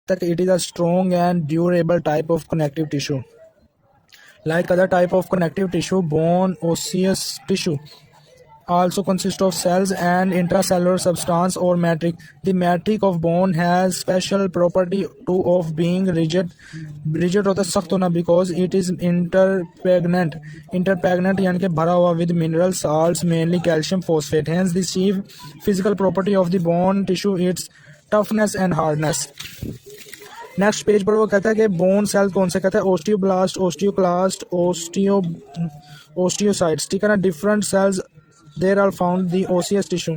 that it is a strong and durable type of connective tissue. Like other type of connective tissue, bone osseous tissue also consists of cells and intracellular substance or matrix. The matrix of bone has special property to of being rigid. Rigid होता है सख्त होना because it is interpregnant. Interpregnant यानी कि भरा हुआ with mineral salts mainly calcium phosphate. Hence the chief physical property of the bone tissue its toughness and hardness. Next page पर वो कहता है कि बोन सेल कौन से कहता है ओस्टियोब्लास्ट ओस्टियोक्लास्ट ओस्टियोसाइट्स ठीक है ना different cells there are found the osseous tissue.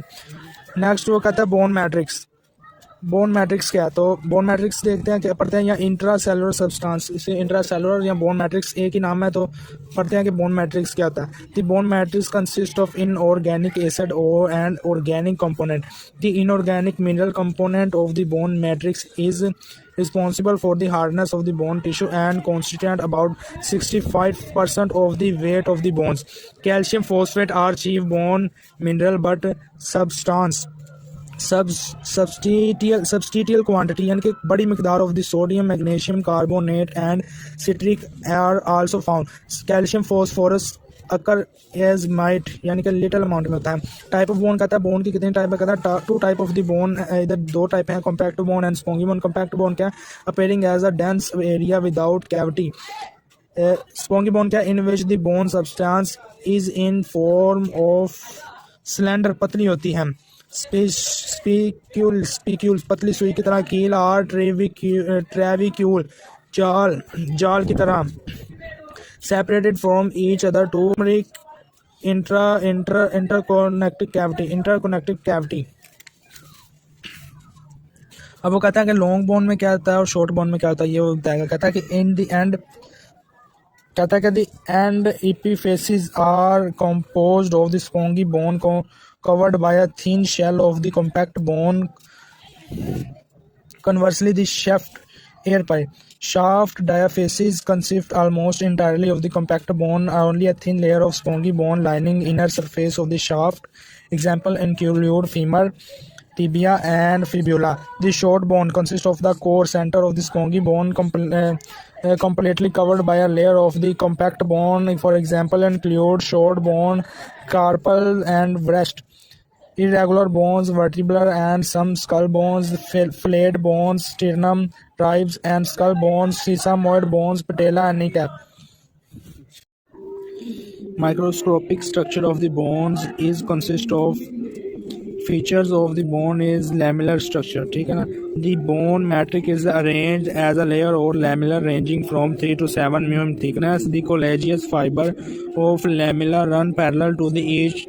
Next वो कहता है बोन मैट्रिक्स। बोन मैट्रिक्स क्या है तो बोन मैट्रिक्स देखते हैं क्या पढ़ते हैं या इंट्रा सेलुलर सब्सटेंस इसे इंट्रा सेलुलर या बोन मैट्रिक्स एक ही नाम है तो पढ़ते हैं कि बोन मैट्रिक्स क्या होता है। The bone matrix consist of inorganic acid और and organic component. The inorganic mineral component of the bone matrix is responsible for the hardness of the bone tissue and constitute about 65% of the weight of the bones. Calcium phosphate are chief bone mineral but substantial quantity यानी कि बड़ी मिकदार of the sodium, magnesium, carbonate and citric are also found. Calcium phosphorus occur as might यानी कि little amount में होता है। Type of bone कहता है बोन की कितने टाइप है कहता है two type of the bone इधर दो टाइप हैं compact bone and spongy bone. Compact bone क्या है appearing as a dense area without cavity. Spongy bone क्या in which the bone substance is in form of cylinder पतली होती है। Spicules पतली सुई की तरह कील आर ट्रेविक्यूल जाल की तरह separated from each other to make interconnected cavity। अब वो कहता है कि लॉन्ग बोन में क्या होता है और शॉर्ट बोन में क्या होता है ये वो बताएगा। कहता है कि इन द एंड कहता है कि the end epiphysis are composed of the spongy bone covered by a thin shell of the compact bone. Conversely, the shaft diaphysis consists almost entirely of the compact bone, only a thin layer of spongy bone lining inner surface of the shaft. Example include femur, tibia and fibula. The short bone consists of the core center of the spongy bone completely covered by a layer of the compact bone. For example include short bone, carpal and breast. Irregular bones, vertebral and some skull bones, flayed bones, sternum, ribs and skull bones, sesamoid bones, patella and kneecap. Microscopic structure of the bones is consist of features of the bone is lamellar structure ठीक है ना। The bone matrix is arranged as a layer or lamellar ranging from 3 to 7 mm thickness. The collagenous fiber of lamella run parallel to the each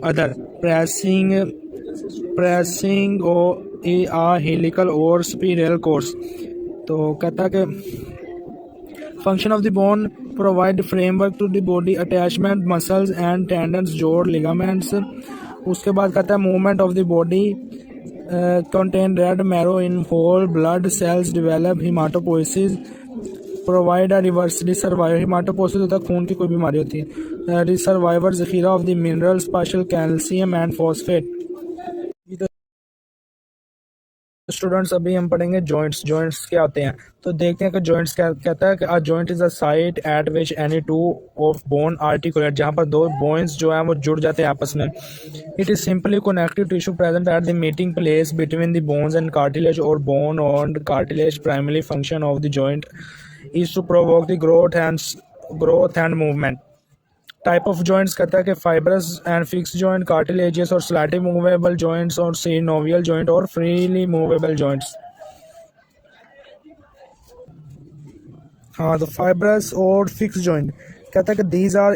other pressing or a helical or spiral course। तो कहता है कि function of the bone provide framework to the body attachment muscles and tendons जोड़ ligaments। उसके बाद कहता है movement of the body contain red marrow in whole blood cells develop hematopoiesis provide a reverse survivor। हेमाटोपोसिस होता है खून की कोई बीमारी होती है। सर्वाइवर जखीरा of the mineral special calcium and phosphate. Students अभी हम पढ़ेंगे जॉइंट्स। जॉइंट्स क्या होते हैं तो देखते हैं कि जॉइंट्स क्या कहता है कि a joint is a site eight which any two of bone articulate जहां पर दो बोन्स जो है वो जुड़ जाते हैं आपस में। It is simply connective tissue present at the meeting place between the bones and cartilage और बोन और cartilage. Primary function of the joint is to provoke the growth and movement. Type of joints कहता है कि fibrous and fixed joint, cartilaginous और slightly movable joints और synovial joint और freely movable joints। हाँ तो fibrous और fixed joint कहता है कि these are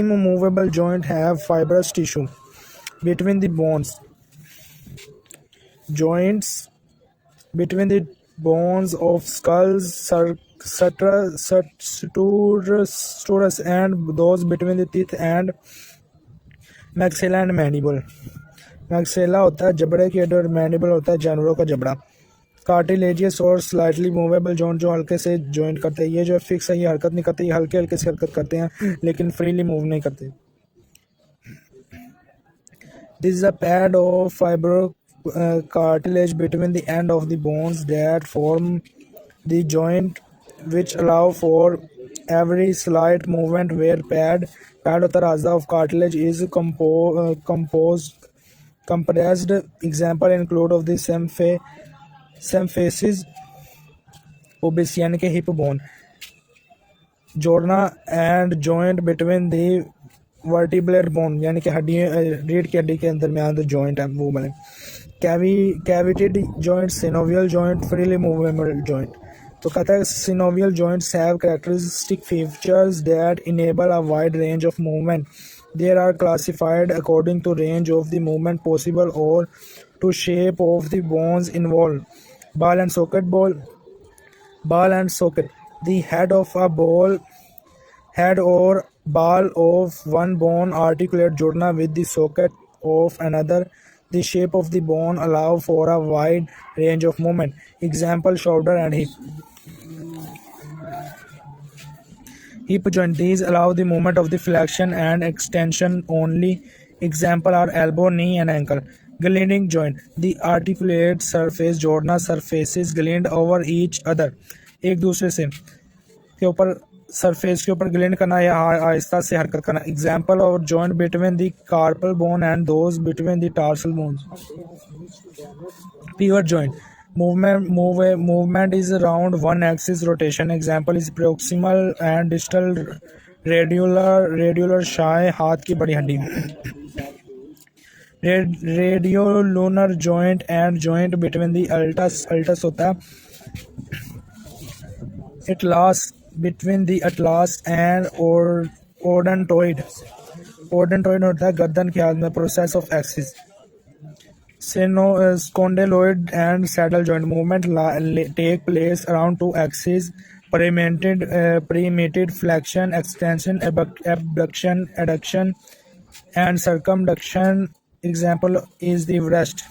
immovable joint have fibrous tissue between the bones। Joints between the bones of skulls, suturus and those between the teeth and maxilla and mandible। maxilla होता है जबड़े की और mandible होता है जानवरों का जबड़ा। कार्टिलेजियस और स्लाइटली मूवेबल जॉइंट जो हल्के से जॉइंट करते हैं। ये जो फिक्स है ये हरकत नहीं करते, ये हल्के हल्के से हरकत करते हैं लेकिन फ्रीली मूव नहीं करते। This is a pad of cartilage between the end of the bones that form the joint, which allow for every slight movement where pad or tarza of cartilage is compressed. Example include of the symphysis pubis यानी कि hip bone, जोड़ना and joint between the vertebrate bone यानी कि हड्डी रीढ़ की हड्डी के दरमियान जो जॉइंट है वो बने. Cavitated joint, synovial joint, freely movable joint. तो कहता है synovial joints have characteristic features that enable a wide range of movement. They are classified according to range of the movement possible or to shape of the bones involved. Ball and socket. Ball and socket. The head or ball of one bone articulate jodna with the socket of another. The shape of the bone allow for a wide range of movement. Example shoulder and hip. Hip joint. These allow the movement of the flexion and extension only. Example are elbow, knee and ankle. Gliding joint. The articulate surface जोड़ना surfaces glide over each other. एक दूसरे से के ऊपर surface के ऊपर ग्लिंड करना या आहिस्ता से हरकत करना. एग्जाम्पल और joint between the carpal bone and those between the tarsal bones. Pivot joint. Movement is around one axis rotation. Example is proximal and distal radial shy हाथ की बड़ी हड्डी. Radiolunar joint and joint between the altus होता है. Atlas between the atlas and odontoid. Odontoid होता है गर्दन के हाथ में. Process of axis. Spondyloid and saddle joint. Movement take place around two axes. Primitive flexion, extension, abduction, adduction, and circumduction. Example is the wrist.